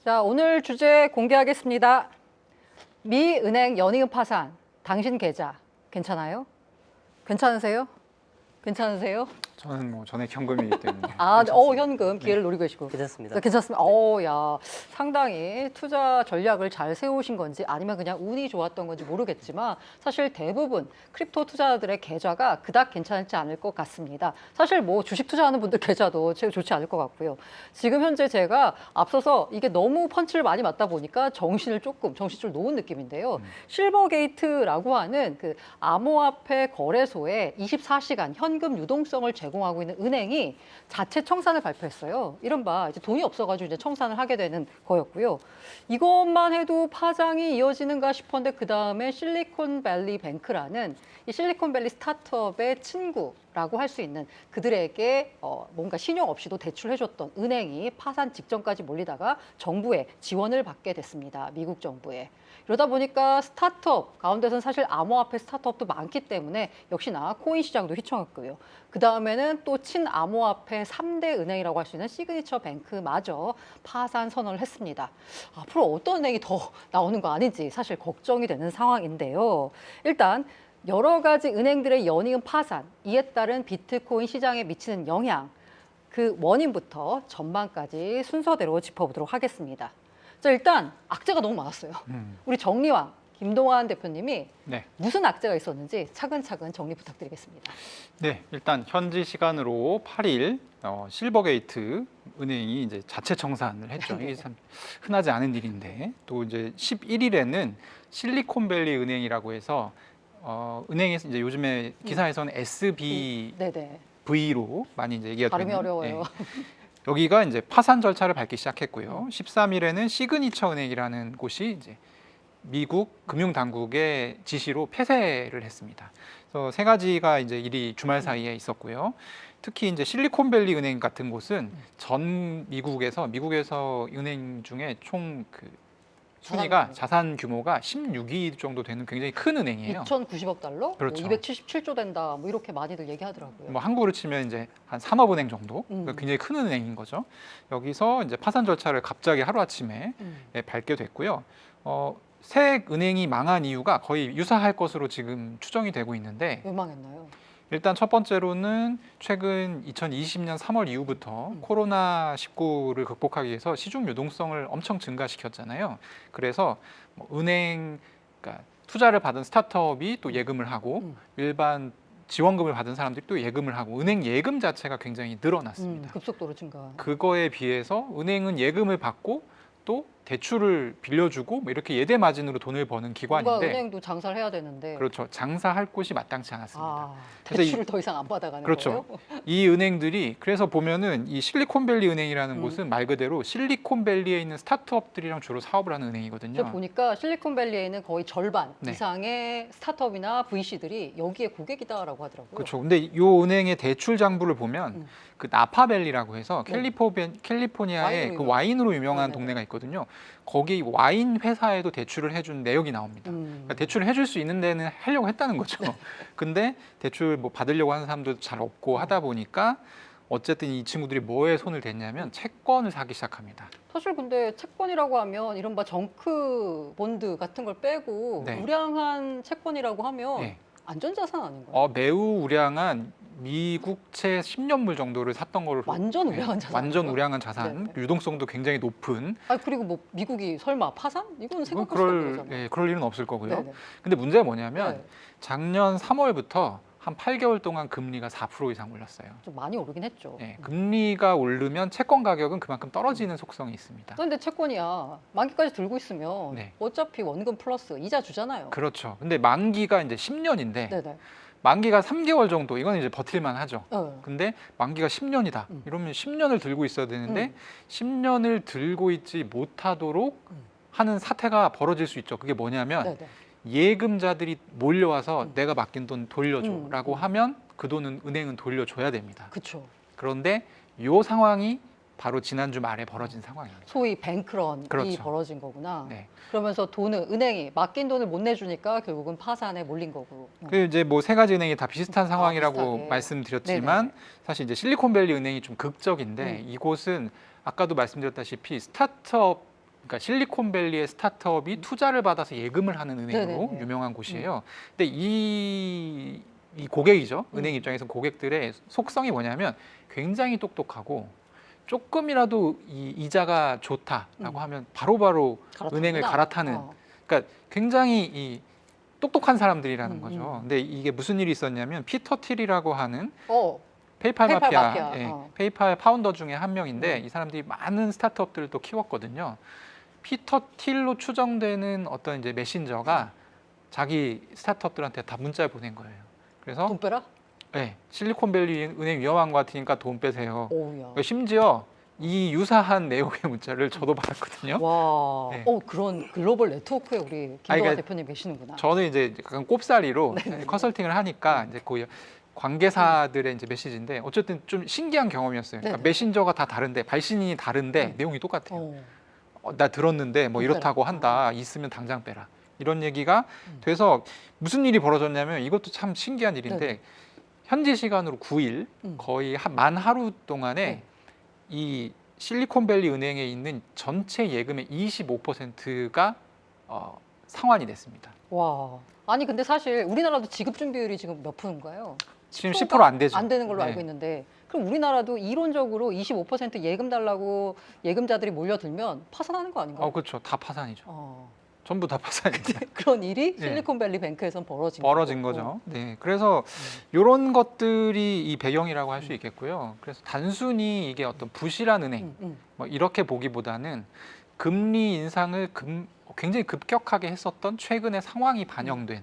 자, 오늘 주제 공개하겠습니다. 미 은행 연이은 파산, 당신 계좌 괜찮아요? 괜찮으세요? 괜찮으세요? 저는 뭐 전액 현금이기 때문에. 아, 괜찮습니다. 현금 기회를 노리고 계시고. 괜찮습니다. 괜찮습니다. 야, 상당히 투자 전략을 잘 세우신 건지 아니면 그냥 운이 좋았던 건지 모르겠지만 사실 대부분 크립토 투자자들의 계좌가 그닥 괜찮지 않을 것 같습니다. 사실 뭐 주식 투자하는 분들 계좌도 좋지 않을 것 같고요. 지금 현재 제가 앞서서 이게 너무 펀치를 많이 맞다 보니까 정신줄 놓은 느낌인데요. 실버게이트라고 하는 그 암호화폐 거래소에 24시간 현금 유동성을 제공하고 있는 은행이 자체 청산을 발표했어요. 이른바 이제 돈이 없어가지고 이제 청산을 하게 되는 거였고요. 이것만 해도 파장이 이어지는가 싶었는데 그 다음에 실리콘밸리 뱅크라는 이 실리콘밸리 스타트업의 친구라고 할 수 있는 그들에게 뭔가 신용 없이도 대출해줬던 은행이 파산 직전까지 몰리다가 정부의 지원을 받게 됐습니다. 미국 정부에. 이러다 보니까 스타트업 가운데서는 사실 암호화폐 스타트업도 많기 때문에 역시나 코인 시장도 휘청했고요. 그 다음에는 또 친암호화폐 3대 은행이라고 할 수 있는 시그니처 뱅크마저 파산 선언을 했습니다. 앞으로 어떤 은행이 더 나오는 거 아닌지 사실 걱정이 되는 상황인데요. 일단 여러 가지 은행들의 연이은 파산, 이에 따른 비트코인 시장에 미치는 영향, 그 원인부터 전망까지 순서대로 짚어보도록 하겠습니다. 자, 일단 악재가 너무 많았어요. 우리 정리왕 김동완 대표님이 네. 무슨 악재가 있었는지 차근차근 정리 부탁드리겠습니다. 네, 일단 현지 시간으로 8일 실버게이트 은행이 이제 자체 청산을 했죠. 이게 참 흔하지 않은 일인데 또 이제 11일에는 실리콘밸리 은행이라고 해서 은행에서 이제 요즘에 기사에서는 SBV로 많이 이제 얘기가 발음이 되는, 어려워요. 여기가 이제 파산 절차를 밟기 시작했고요. 13일에는 시그니처 은행이라는 곳이 이제 미국 금융 당국의 지시로 폐쇄를 했습니다. 그래서 세 가지가 이제 일이 주말 사이에 있었고요. 특히 이제 실리콘밸리 은행 같은 곳은 전 미국에서 은행 중에 총 그 순위가 자산 규모가 16위 정도 되는 굉장히 큰 은행이에요. 2,090억 달러? 그렇죠. 뭐 277조 된다. 뭐 이렇게 많이들 얘기하더라고요. 뭐 한국으로 치면 이제 한 산업은행 정도, 그러니까 굉장히 큰 은행인 거죠. 여기서 이제 파산 절차를 갑자기 하루아침에 밟게 됐고요. 새 은행이 망한 이유가 거의 유사할 것으로 지금 추정이 되고 있는데, 왜 망했나요? 일단 첫 번째로는 최근 2020년 3월 이후부터 코로나19를 극복하기 위해서 시중 유동성을 엄청 증가시켰잖아요. 그래서 뭐 은행, 그러니까 투자를 받은 스타트업이 또 예금을 하고 일반 지원금을 받은 사람들이 또 예금을 하고 은행 예금 자체가 굉장히 늘어났습니다. 급속도로 증가. 그거에 비해서 은행은 예금을 받고 또 대출을 빌려주고 뭐 이렇게 예대 마진으로 돈을 버는 뭔가 기관인데, 은행도 장사를 해야 되는데. 그렇죠. 장사할 곳이 마땅치 않았습니다. 그래서 대출을 더 이상 안 받아가는 그렇죠. 거예요? 이 은행들이 그래서 보면은 이 실리콘밸리 은행이라는 곳은 말 그대로 실리콘밸리에 있는 스타트업들이랑 주로 사업을 하는 은행이거든요. 제가 보니까 실리콘밸리에 있는 거의 절반 네. 이상의 스타트업이나 VC들이 여기에 고객이다라고 하더라고요. 그렇죠. 근데 이 은행의 대출 장부를 보면 그 나파밸리라고 해서 캘리포니아의 그 와인으로 유명한 동네가 있거든요. 거기 와인 회사에도 대출을 해준 내역이 나옵니다. 그러니까 대출을 해줄 수 있는 데는 하려고 했다는 거죠. 근데 대출 뭐 받으려고 하는 사람도 잘 없고 하다 보니까 어쨌든 이 친구들이 뭐에 손을 댔냐면 채권을 사기 시작합니다. 사실 근데 채권이라고 하면 이른바 정크 본드 같은 걸 빼고 네. 우량한 채권이라고 하면 네. 안전자산 아닌가요? 매우 우량한 미국채 10년물 정도를 샀던 거를 완전 우량한 자산. 완전 우량한 자산, 네. 유동성도 굉장히 높은. 그리고 뭐 미국이 설마 파산? 이건 생각할 수가 없는 거잖아요. 그럴 일은 없을 거고요. 네네. 근데 문제가 뭐냐면 네. 작년 3월부터 한 8개월 동안 금리가 4% 이상 올랐어요. 좀 많이 오르긴 했죠. 네, 금리가 오르면 채권 가격은 그만큼 떨어지는 속성이 있습니다. 그런데 채권이야 만기까지 들고 있으면 네. 어차피 원금 플러스 이자 주잖아요. 그렇죠. 근데 만기가 이제 10년인데 네네. 만기가 3개월 정도 이건 이제 버틸만 하죠. 네. 근데 만기가 10년이다. 이러면 10년을 들고 있어야 되는데 10년을 들고 있지 못하도록 하는 사태가 벌어질 수 있죠. 그게 뭐냐면 네네. 예금자들이 몰려와서 내가 맡긴 돈 돌려줘라고 하면 그 돈은 은행은 돌려줘야 됩니다. 그렇죠. 그런데 이 상황이 바로 지난주 말에 벌어진 상황입니다. 소위 뱅크런이 그렇죠. 벌어진 거구나. 네. 그러면서 은행이 맡긴 돈을 못 내주니까 결국은 파산에 몰린 거고. 그 이제 뭐 세 가지 은행이 다 비슷한 상황이라고 비슷하게. 말씀드렸지만 네네. 사실 이제 실리콘밸리 은행이 좀 극적인데 이곳은 아까도 말씀드렸다시피 스타트업 그러니까 실리콘밸리의 스타트업이 투자를 받아서 예금을 하는 은행으로 네네네. 유명한 곳이에요. 근데 이 고객이죠. 은행 입장에서 고객들의 속성이 뭐냐면 굉장히 똑똑하고 조금이라도 이 이자가 좋다라고 하면 바로바로 은행을 갈아타는 그러니까 굉장히 이 똑똑한 사람들이라는 거죠. 근데 이게 무슨 일이 있었냐면 피터 틸이라고 하는 페이팔 마피아, 예, 페이팔 파운더 중에 한 명인데 이 사람들이 많은 스타트업들을 또 키웠거든요. 피터 틸로 추정되는 어떤 이제 메신저가 자기 스타트업들한테 다 문자를 보낸 거예요. 그래서 돈 빼라? 네, 실리콘밸리 은행 위험한 것 같으니까 돈 빼세요. 오우야. 심지어 이 유사한 내용의 문자를 저도 받았거든요. 와, 네. 그런 글로벌 네트워크에 우리 김동완 그러니까 대표님 계시는구나. 저는 이제 약간 꼽사리로 네네네. 컨설팅을 하니까 이제 그 관계사들의 이제 메시지인데 어쨌든 좀 신기한 경험이었어요. 그러니까 네네. 메신저가 다 다른데 발신이 다른데 내용이 똑같아요. 어. 나 들었는데 뭐 돈 이렇다고 빼라. 한다. 있으면 당장 빼라. 이런 얘기가 돼서 무슨 일이 벌어졌냐면 이것도 참 신기한 일인데 네네. 현지 시간으로 9일 거의 만 하루 동안에 네. 이 실리콘밸리 은행에 있는 전체 예금의 25%가 상환이 됐습니다. 와. 아니 근데 사실 우리나라도 지급 준비율이 지금 몇 프로인가요? 지금 10%안 되죠. 안 되는 걸로 네. 알고 있는데 그럼 우리나라도 이론적으로 25% 예금 달라고 예금자들이 몰려들면 파산하는 거 아닌가요? 그렇죠. 다 파산이죠. 어. 전부 다 파산이죠. 그런 일이 네. 실리콘밸리 뱅크에선 벌어진 거죠. 네, 그래서 이런 것들이 이 배경이라고 할 수 있겠고요. 그래서 단순히 이게 어떤 부실한 은행 뭐 이렇게 보기보다는 금리 인상을 굉장히 급격하게 했었던 최근의 상황이 반영된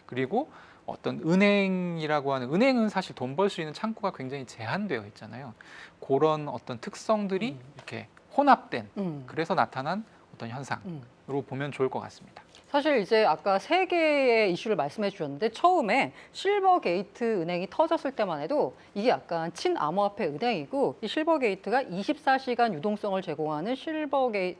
그리고 어떤 은행이라고 하는 은행은 사실 돈 벌 수 있는 창구가 굉장히 제한되어 있잖아요. 그런 어떤 특성들이 이렇게 혼합된 그래서 나타난 어떤 현상으로 보면 좋을 것 같습니다. 사실 이제 아까 세 개의 이슈를 말씀해 주셨는데 처음에 실버게이트 은행이 터졌을 때만 해도 이게 약간 친암호화폐 은행이고 이 실버게이트가 24시간 유동성을 제공하는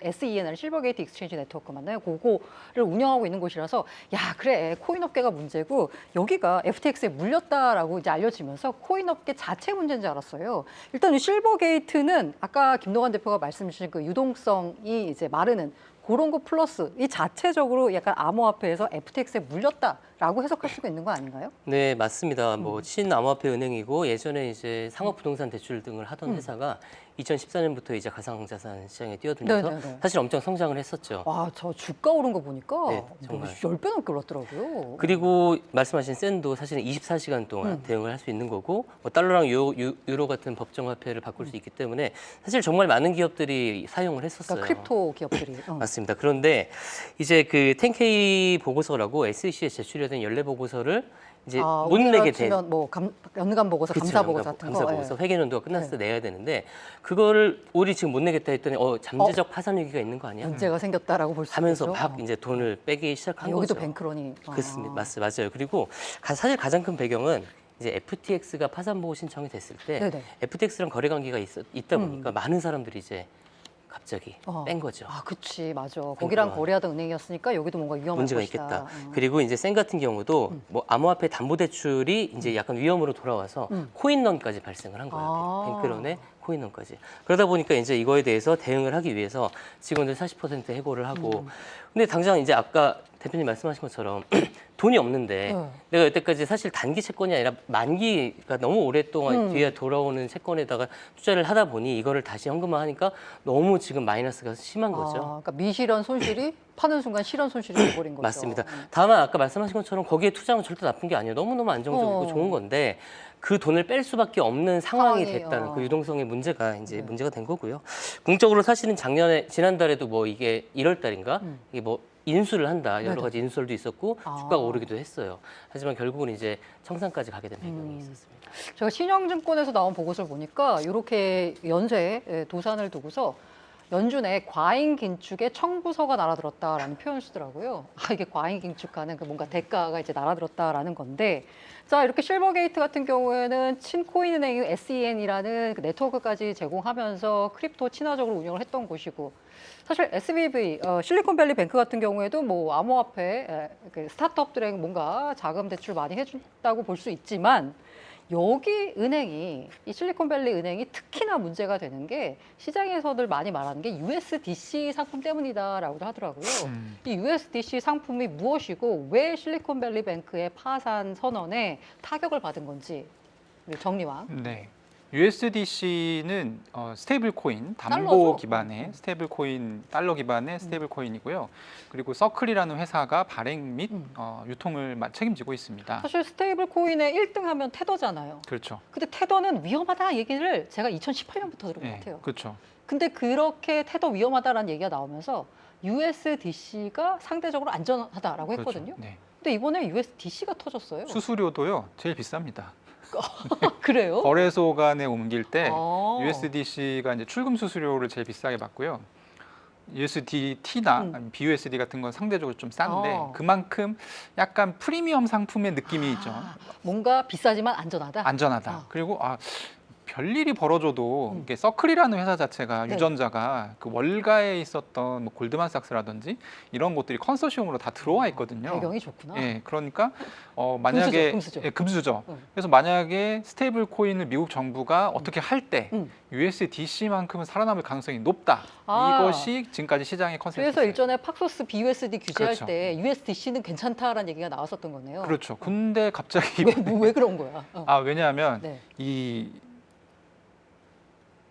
SEN을 실버게이트 익스체인지 네트워크 맞나요? 그거를 운영하고 있는 곳이라서 야 그래 코인업계가 문제고 여기가 FTX에 물렸다라고 이제 알려지면서 코인업계 자체 문제인 줄 알았어요. 일단 이 실버게이트는 아까 김동완 대표가 말씀 주신 그 유동성이 이제 마르는 그런 거 플러스 이 자체적으로 약간 암호화폐에서 FTX에 물렸다라고 해석할 수가 있는 거 아닌가요? 네, 맞습니다. 뭐 친암호화폐 은행이고 예전에 이제 상업부동산 대출 등을 하던 회사가 2014년부터 이제 가상자산 시장에 뛰어들면서 네네네. 사실 엄청 성장을 했었죠. 와, 저 주가 오른 거 보니까 네, 정말. 10배 넘게 올랐더라고요. 그리고 말씀하신 샌도 사실은 24시간 동안 대응을 할 수 있는 거고 뭐 달러랑 유로 같은 법정 화폐를 바꿀 수 있기 때문에 사실 정말 많은 기업들이 사용을 했었어요. 그러니까 크립토 기업들이. 맞습니다. 그런데 이제 그 10K 보고서라고 SEC에 제출해야 되는 연례 보고서를 이제 못 내게 된 치면 뭐 연간 보고서, 그쵸, 감사 보고서 같은 감사 거. 보고서 예. 회계 연도가 끝났을 때 내야 되는데 그거를 우리 지금 못 내겠다 했더니 잠재적 파산 위기가 있는 거 아니야? 문제가 생겼다라고 볼 수 하면서 있죠. 막 이제 돈을 빼기 시작한 여기도 거죠. 뱅크런이. 그렇습니다. 맞아요. 그리고 사실 가장 큰 배경은 이제 FTX가 파산 보고 신청이 됐을 때 네네. FTX랑 거래 관계가 있다 보니까 많은 사람들이 이제 갑자기 뺀 거죠. 아, 그치, 맞아. 거기랑 거래하던 은행이었으니까 여기도 뭔가 위험한 문제가 것이다. 있겠다. 그리고 이제 센 같은 경우도 뭐 암호화폐 담보대출이 이제 약간 위험으로 돌아와서 코인런까지 발생을 한 거예요. 아. 뱅크런의 코인런까지. 그러다 보니까 이제 이거에 대해서 대응을 하기 위해서 직원들 40% 해고를 하고. 근데 당장 이제 아까 대표님 말씀하신 것처럼 돈이 없는데 내가 여태까지 사실 단기 채권이 아니라 만기가 너무 오랫동안 뒤에 돌아오는 채권에다가 투자를 하다 보니 이거를 다시 현금화하니까 너무 지금 마이너스가 심한 거죠. 그러니까 미실현 손실이 파는 순간 실현 손실이 돼버린 거죠. 맞습니다. 다만 아까 말씀하신 것처럼 거기에 투자는 절대 나쁜 게 아니에요. 너무너무 안정적이고 좋은 건데 그 돈을 뺄 수밖에 없는 상황이 됐다는 그 유동성의 문제가 이제 문제가 된 거고요. 궁극적으로 사실은 지난달에도 뭐 이게 1월 달인가 이게 뭐 인수를 한다. 여러 가지 인수설도 있었고 주가가 오르기도 했어요. 하지만 결국은 이제 청산까지 가게 된 배경이 있었습니다. 제가 신영증권에서 나온 보고서를 보니까 이렇게 연쇄 도산을 두고서 연준의 과잉 긴축에 청구서가 날아들었다라는 표현을 쓰더라고요. 아, 이게 과잉 긴축하는 그 뭔가 대가가 이제 날아들었다라는 건데, 자 이렇게 실버게이트 같은 경우에는 친코인 은행 SEN이라는 그 네트워크까지 제공하면서 크립토 친화적으로 운영을 했던 곳이고, 사실 SBV 실리콘밸리 뱅크 같은 경우에도 뭐 암호화폐 그 스타트업들에게 뭔가 자금 대출 많이 해준다고 볼 수 있지만. 여기 은행이 이 실리콘밸리 은행이 특히나 문제가 되는 게 시장에서들 많이 말하는 게 USDC 상품 때문이다라고도 하더라고요. 이 USDC 상품이 무엇이고 왜 실리콘밸리 뱅크의 파산 선언에 타격을 받은 건지 우리 정리왕. 네. USDC는 스테이블 코인, 담보 달러죠. 기반의 스테이블 코인, 달러 기반의 스테이블 코인이고요. 그리고 서클이라는 회사가 발행 및 유통을 책임지고 있습니다. 사실 스테이블 코인의 1등 하면 테더잖아요. 그렇죠. 근데 테더는 위험하다 얘기를 제가 2018년부터 들은 것 네, 같아요. 그렇죠. 근데 그렇게 테더 위험하다라는 얘기가 나오면서 USDC가 상대적으로 안전하다라고 그렇죠. 했거든요. 네. 근데 이번에 USDC가 터졌어요. 수수료도요, 제일 비쌉니다. 그래요? 거래소 간에 옮길 때 아. USDC가 이제 출금 수수료를 제일 비싸게 받고요. USDT나 BUSD 같은 건 상대적으로 좀 싼데 아. 그만큼 약간 프리미엄 상품의 느낌이 있죠. 뭔가 비싸지만 안전하다. 안전하다. 아. 그리고 별일이 벌어져도 이게 서클이라는 회사 자체가 네. 유전자가 그 월가에 있었던 뭐 골드만삭스라든지 이런 곳들이 컨소시엄으로 다 들어와 있거든요. 배경이 좋구나. 예, 그러니까 만약에 금수저. 예, 금수저. 응. 그래서 만약에 스테이블 코인을 미국 정부가 어떻게 할 때 응. USDC만큼은 살아남을 가능성이 높다. 아. 이것이 지금까지 시장의 컨센서스. 그래서 일전에 팍소스 BUSD 규제할 그렇죠. 때 USDC는 괜찮다라는 얘기가 나왔었던 거네요. 그렇죠. 근데 갑자기 왜 그런 거야? 왜냐하면 네.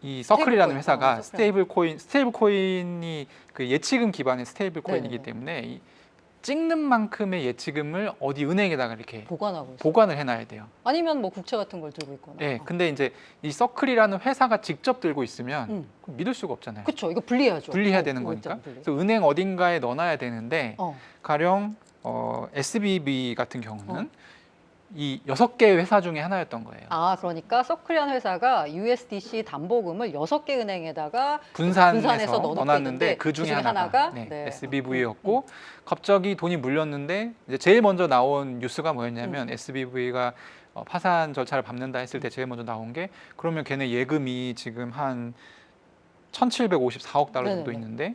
이 서클이라는 스테이블 회사가 코인. 스테이블 코인이 그 예치금 기반의 스테이블 코인이기 네네네. 때문에 이 찍는 만큼의 예치금을 어디 은행에다가 이렇게 보관하고 있어요. 보관을 해놔야 돼요. 아니면 뭐 국채 같은 걸 들고 있거나. 네, 근데 이제 이 서클이라는 회사가 직접 들고 있으면 그럼 믿을 수가 없잖아요. 그렇죠. 이거 분리해야죠. 분리해야 되는 이거 거니까. 있잖아, 분리. 그래서 은행 어딘가에 넣어놔야 되는데 어. 가령 SBB 같은 경우는 이 6개의 회사 중에 하나였던 거예요. 그러니까 서클이라는 회사가 USDC 담보금을 6개 은행에다가 분산해서 넣어놓고 넣어놨는데 있는데 그 중에 그중에 하나가 네. SBV였고 갑자기 돈이 물렸는데 이제 제일 먼저 나온 뉴스가 뭐였냐면 SBV가 파산 절차를 밟는다 했을 때 제일 먼저 나온 게 그러면 걔네 예금이 지금 한 1,754억 달러 정도 네네네. 있는데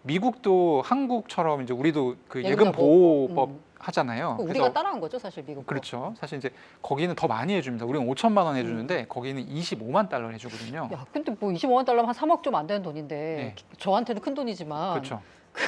미국도 한국처럼 이제 우리도 그 예금 예금자 보호법 하잖아요. 우리가 따라한 거죠, 사실 미국. 그렇죠. 사실 이제 거기는 더 많이 해줍니다. 우리는 5천만 원 해주는데 거기는 25만 달러 해주거든요. 야, 근데 뭐 25만 달러면 한 3억 좀 안 되는 돈인데 네. 저한테는 큰 돈이지만 그렇죠.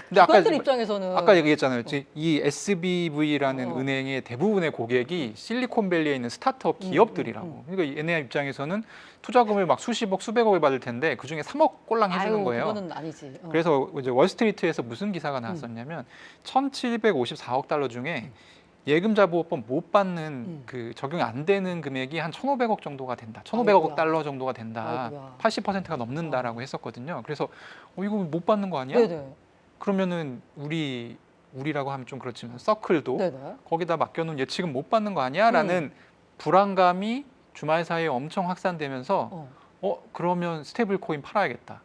기관들 입장에서는 아까 얘기했잖아요. 이 SBV라는 어. 은행의 대부분의 고객이 실리콘밸리에 있는 스타트업 기업들이라고. 그러니까 얘네 입장에서는 투자금을 막 수십억, 수백억을 받을 텐데 그 중에 3억 꼴랑 해주는 거예요. 그거는 아니지. 그래서 이제 월스트리트에서 무슨 기사가 나왔었냐면 1,754억 달러 중에 예금자 보호법 못 받는 그 적용이 안 되는 금액이 한 1,500억 정도가 된다. 1,500억 아이고야. 달러 정도가 된다. 아이고야. 80%가 넘는다라고 했었거든요. 그래서 이거 못 받는 거 아니야? 네네. 그러면은 우리라고 하면 좀 그렇지만 서클도 네네. 거기다 맡겨놓은 예치금 못 받는 거 아니야?라는 불안감이 주말 사이에 엄청 확산되면서 그러면 스테이블 코인 팔아야겠다.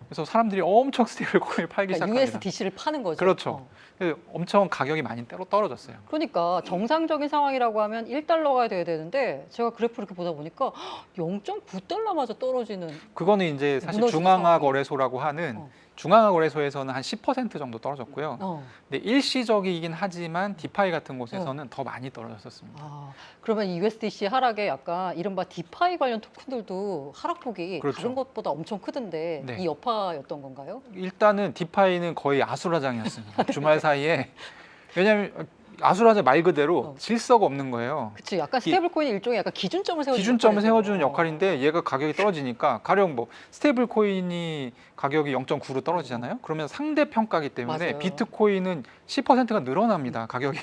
그래서 사람들이 엄청 스테이블 코인을 팔기 그러니까 시작합니다. USDC를 파는 거죠. 그렇죠. 그래서 엄청 가격이 많이 떨어졌어요. 그러니까 정상적인 상황이라고 하면 1달러가 돼야 되는데 제가 그래프 이렇게 보다 보니까 0.9달러마저 떨어지는. 그거는 이제 사실 무너지는 중앙화 상황이. 거래소라고 하는 어. 중앙화 거래소에서는 한 10% 정도 떨어졌고요. 어. 근데 일시적이긴 하지만 디파이 같은 곳에서는 더 많이 떨어졌었습니다. 그러면 이 USDC 하락에 약간 이른바 디파이 관련 토큰들도 하락폭이 그렇죠. 다른 것보다 엄청 크던데 네. 이 여파였던 건가요? 일단은 디파이는 거의 아수라장이었습니다. 주말 사이에. 왜냐하면 아수라장 말 그대로 질서가 없는 거예요. 그치, 약간 스테이블 코인이 일종의 약간 기준점을 세워주는 기준점을 역할이죠. 세워주는 역할인데 얘가 가격이 떨어지니까 가령 뭐 스테이블 코인이 가격이 0.9로 떨어지잖아요. 그러면 상대 평가기 때문에 맞아요. 비트코인은 10%가 늘어납니다. 가격이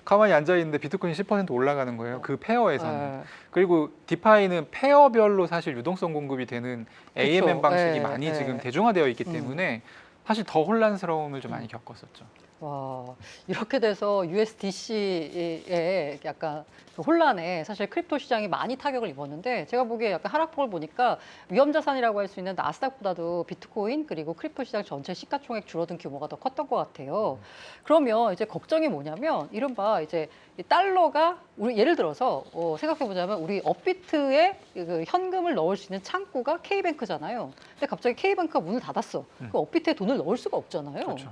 가만히 앉아 있는데 비트코인이 10% 올라가는 거예요. 그 페어에서는. 네. 그리고 디파이는 페어별로 사실 유동성 공급이 되는 AMM 방식이 네, 많이 네. 지금 대중화되어 있기 때문에 사실 더 혼란스러움을 좀 많이 겪었었죠. 와, 이렇게 돼서 USDC의 약간 그 혼란에 사실 크립토 시장이 많이 타격을 입었는데 제가 보기에 약간 하락폭을 보니까 위험 자산이라고 할 수 있는 나스닥보다도 비트코인 그리고 크립토 시장 전체 시가총액 줄어든 규모가 더 컸던 것 같아요. 그러면 이제 걱정이 뭐냐면 이른바 이제 이 달러가 우리 예를 들어서 생각해 보자면 우리 업비트에 그 현금을 넣을 수 있는 창구가 K뱅크잖아요. 근데 갑자기 K뱅크가 문을 닫았어. 그 업비트에 돈을 넣을 수가 없잖아요. 그렇죠.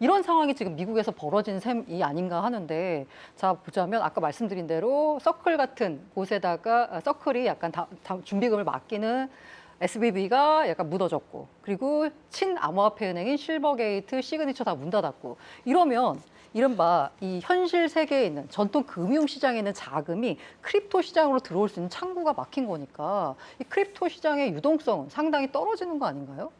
이런 상황이 지금 미국에서 벌어진 셈이 아닌가 하는데 자 보자면 아까 말씀드린 대로 서클 같은 곳에다가 서클이 약간 준비금을 맡기는 SBB가 약간 묻어졌고 그리고 친암호화폐 은행인 실버게이트, 시그니처 다 문 닫았고 이러면 이른바 이 현실 세계에 있는 전통 금융 시장에 있는 자금이 크립토 시장으로 들어올 수 있는 창구가 막힌 거니까 이 크립토 시장의 유동성은 상당히 떨어지는 거 아닌가요?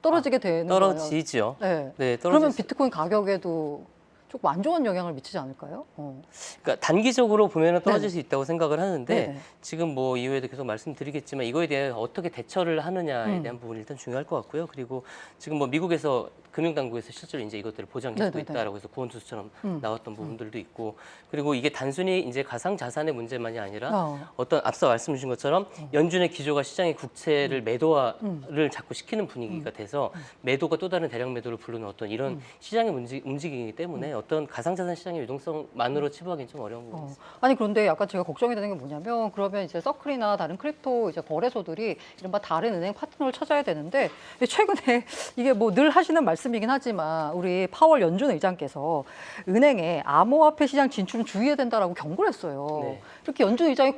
떨어지게 되는 거예요. 떨어지죠. 네. 네, 그러면 비트코인 가격에도 조금 안 좋은 영향을 미치지 않을까요? 그러니까 단기적으로 보면은 떨어질 수 있다고 생각을 하는데 네네. 지금 뭐 이후에도 계속 말씀드리겠지만 이거에 대해 어떻게 대처를 하느냐에 음. 대한 부분이 일단 중요할 것 같고요. 그리고 지금 뭐 미국에서 금융당국에서 실제로 이제 이것들을 보장할 수도 네네네. 있다라고 해서 구원투수처럼 음. 나왔던 부분들도 있고 그리고 이게 단순히 이제 가상 자산의 문제만이 아니라 어. 어떤 앞서 말씀 주신 것처럼 연준의 기조가 시장의 국채를 매도화를 자꾸 시키는 분위기가 돼서 매도가 또 다른 대량 매도를 부르는 어떤 이런 시장의 움직이기 때문에 어떤 가상자산 시장의 유동성만으로 치부하기는 좀 어려운 부분이 있습니다. 아니 그런데 약간 제가 걱정이 되는 게 뭐냐면 그러면 이제 서클이나 다른 크립토 이제 거래소들이 이른바 다른 은행 파트너를 찾아야 되는데 최근에 이게 뭐 늘 하시는 말씀이긴 하지만 우리 파월 연준 의장께서 은행에 암호화폐 시장 진출은 주의해야 된다라고 경고를 했어요. 네. 이렇게 연준 의장이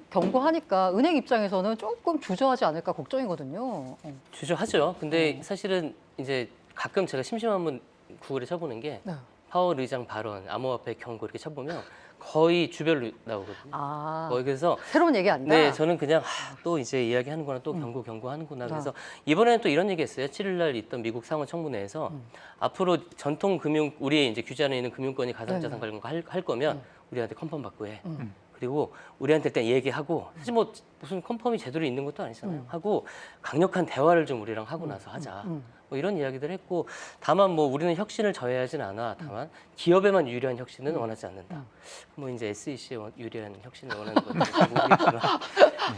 경고하니까 은행 입장에서는 조금 주저하지 않을까 걱정이거든요. 주저하죠. 근데 사실은 이제 가끔 제가 심심하면 구글에 쳐보는 게 네. 파월 의장 발언, 암호화폐 경고 이렇게 쳐보면 거의 주별로 나오거든요. 아, 거의 그래서 새로운 얘기 아니다. 네, 저는 그냥 또 이제 이야기하는구나, 또 경고하는구나. 그래서 이번에는 또 이런 얘기했어요. 7일 날 있던 미국 상원 청문회에서 앞으로 전통 금융 우리 이제 규제 안에 있는 금융권이 가상자산 관련 거 할 거면 우리한테 컨펌 받고 해. 그리고 우리한테 일단 얘기하고 사실 뭐 무슨 컨펌이 제대로 있는 것도 아니잖아요. 하고 강력한 대화를 좀 우리랑 하고 나서 하자. 뭐 이런 이야기들 했고 다만 뭐 우리는 혁신을 저해하진 않아. 다만 기업에만 유리한 혁신은 원하지 않는다. 뭐 이제 SEC에 유리한 혁신을 원하는 건지 모르겠지만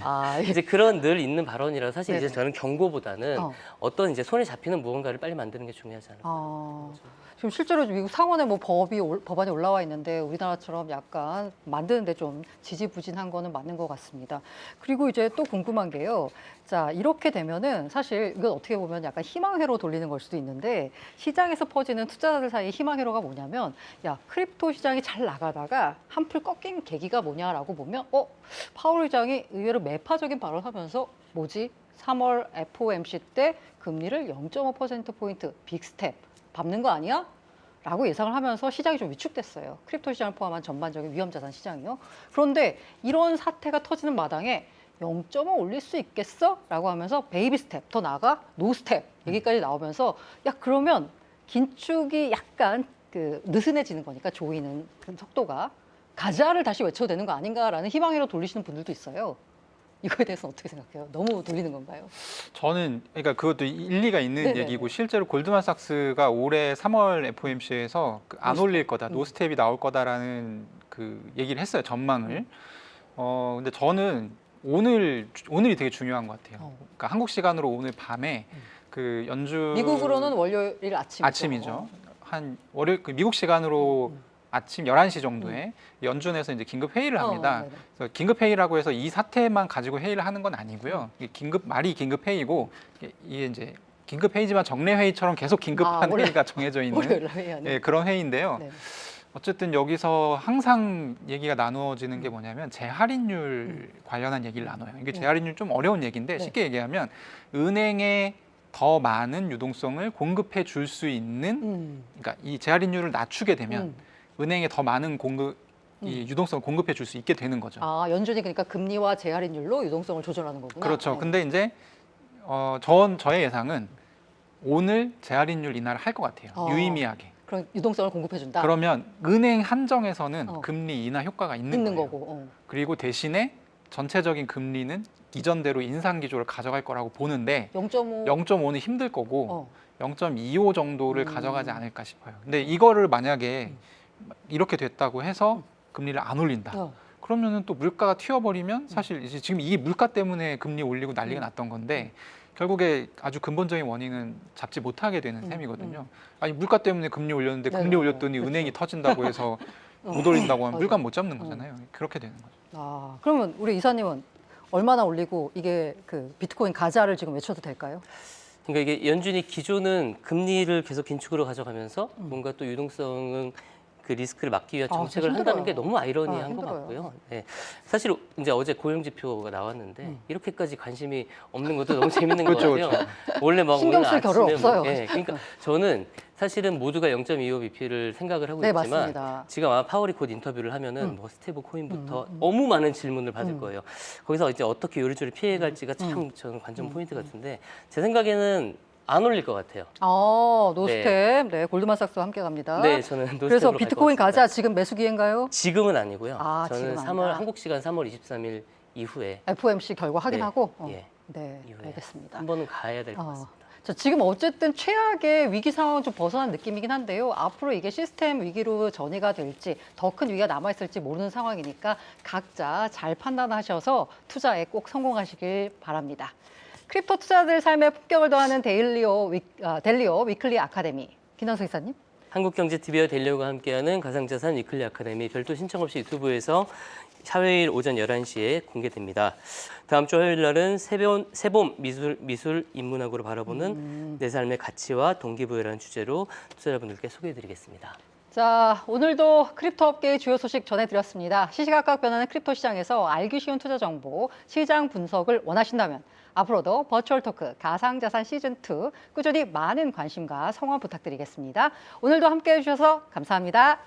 아, 이제 그런 늘 있는 발언이라 사실 네네. 이제 저는 경고보다는 어. 어떤 이제 손에 잡히는 무언가를 빨리 만드는 게 중요하지 않을까. 지금 실제로 미국 상원에 뭐 법안이 올라와 있는데 우리나라처럼 약간 만드는데 좀 지지부진한 거는 맞는 것 같습니다. 그리고 이제 또 궁금한 게요. 자, 이렇게 되면은 사실 이건 어떻게 보면 약간 희망회로 돌리는 걸 수도 있는데 시장에서 퍼지는 투자자들 사이 희망회로가 뭐냐면 야, 크립토 시장이 잘 나가다가 한풀 꺾인 계기가 뭐냐라고 보면 파월 의장이 의외로 매파적인 발언을 하면서 뭐지? 3월 FOMC 때 금리를 0.5%포인트 빅스텝 밟는 거 아니야? 라고 예상을 하면서 시장이 좀 위축됐어요. 크립토 시장을 포함한 전반적인 위험자산 시장이요. 그런데 이런 사태가 터지는 마당에 0.5 올릴 수 있겠어? 라고 하면서 베이비 스텝, 더 나아가 노 스텝 얘기까지 나오면서 야 그러면 긴축이 약간 그 느슨해지는 거니까 조이는 그 속도가 가자를 다시 외쳐도 되는 거 아닌가라는 희망으로 돌리시는 분들도 있어요. 이거에 대해서는 어떻게 생각해요? 너무 돌리는 건가요? 저는 그러니까 그것도 일리가 있는 네네네. 얘기고 실제로 골드만삭스가 올해 3월 FOMC에서 안 올릴 거다, 노스텝이 나올 거다라는 그 얘기를 했어요, 전망을. 근데 저는 오늘이 되게 중요한 것 같아요. 그러니까 한국 시간으로 오늘 밤에 그 연준 미국으로는 월요일 아침이죠. 한 월요일 미국 시간으로 아침 11시 정도에 연준에서 이제 긴급 회의를 합니다. 네네. 그래서 긴급 회의라고 해서 이 사태만 가지고 회의를 하는 건 아니고요. 이게 말이 긴급 회의고 이게 이제 긴급 회의지만 정례 회의처럼 계속 긴급한 회의가 정해져 있는 월요일 회의하는. 그런 회의인데요. 네. 어쨌든 여기서 항상 얘기가 나누어지는 게 뭐냐면 재할인율 관련한 얘기를 나눠요. 이게 재할인율 좀 어려운 얘기인데 네. 쉽게 얘기하면 은행에 더 많은 유동성을 공급해 줄 수 있는 그러니까 이 재할인율을 낮추게 되면 은행에 더 많은 이 유동성을 공급해 줄 수 있게 되는 거죠. 아, 연준이 그러니까 금리와 재할인율로 유동성을 조절하는 거구나. 그렇죠. 네. 근데 이제 저의 예상은 오늘 재할인율 인하를 할 것 같아요. 유의미하게. 그럼 유동성을 공급해 준다. 그러면 은행 한정에서는 어. 금리 인하 효과가 있는 거예요. 거고. 그리고 대신에 전체적인 금리는 이전대로 인상 기조를 가져갈 거라고 보는데 0.5. 0.5는 힘들 거고 0.25 정도를 가져가지 않을까 싶어요. 근데 이거를 만약에 이렇게 됐다고 해서 금리를 안 올린다. 그러면은 또 물가가 튀어버리면 사실 이제 지금 이 물가 때문에 금리 올리고 난리가 났던 건데 결국에 아주 근본적인 원인은 잡지 못하게 되는 셈이거든요. 아니 물가 때문에 금리 올렸는데 네네. 금리 올렸더니 그렇죠. 은행이 터진다고 해서 못 올린다고 하면 물가 못 잡는 거잖아요. 그렇게 되는 거죠. 아, 그러면 우리 이사님은 얼마나 올리고 이게 그 비트코인 가자를 지금 외쳐도 될까요? 그러니까 이게 연준이 기존은 금리를 계속 긴축으로 가져가면서 뭔가 또 유동성은 그 리스크를 막기 위한 아, 정책을 진짜 한다는 게 힘들어요. 너무 아이러니한 것 힘들어요. 같고요. 네. 사실 이제 어제 고용 지표가 나왔는데 이렇게까지 관심이 없는 것도 너무 재밌는 것 그렇죠, 같아요. 원래 막 신경 오늘 쓸 겨를 아침에 없어요. 그러니까 저는 사실은 모두가 0.25 BP를 생각을 하고 네, 있지만 맞습니다. 지금 아마 파월이 곧 인터뷰를 하면은 뭐 스테이블 코인부터 너무 많은 질문을 받을 거예요. 거기서 이제 어떻게 요리조리 피해갈지가 참 저는 관전 포인트 같은데 제 생각에는 안 올릴 것 같아요. 노스템, 네, 골드만삭스와 함께 갑니다. 네, 저는 노스텝으로 그래서 갈것 비트코인 같습니다. 가자 지금 매수 기회인가요? 지금은 아니고요. 아, 저는 지금 3월 아니다. 한국 시간 3월 23일 이후에 FOMC 결과 확인하고. 예. 네, 이후에 알겠습니다. 한 번은 가야 될 것 같습니다. 자, 지금 어쨌든 최악의 위기 상황은 좀 벗어난 느낌이긴 한데요. 앞으로 이게 시스템 위기로 전이가 될지 더 큰 위기가 남아있을지 모르는 상황이니까 각자 잘 판단하셔서 투자에 꼭 성공하시길 바랍니다. 크립토 투자들 삶의 품격을 더하는 델리오 위클리 아카데미. 김남수 기사님. 한국경제TV와 델리오가 함께하는 가상자산 위클리 아카데미 별도 신청 없이 유튜브에서 화요일 오전 11시에 공개됩니다. 다음 주 화요일 날은 새봄 미술 인문학으로 바라보는 내 삶의 가치와 동기부여라는 주제로 투자자분들께 소개해드리겠습니다. 자, 오늘도 크립토 업계의 주요 소식 전해드렸습니다. 시시각각 변하는 크립토 시장에서 알기 쉬운 투자 정보, 시장 분석을 원하신다면 앞으로도 버추얼 토크 가상자산 시즌2 꾸준히 많은 관심과 성원 부탁드리겠습니다. 오늘도 함께해 주셔서 감사합니다.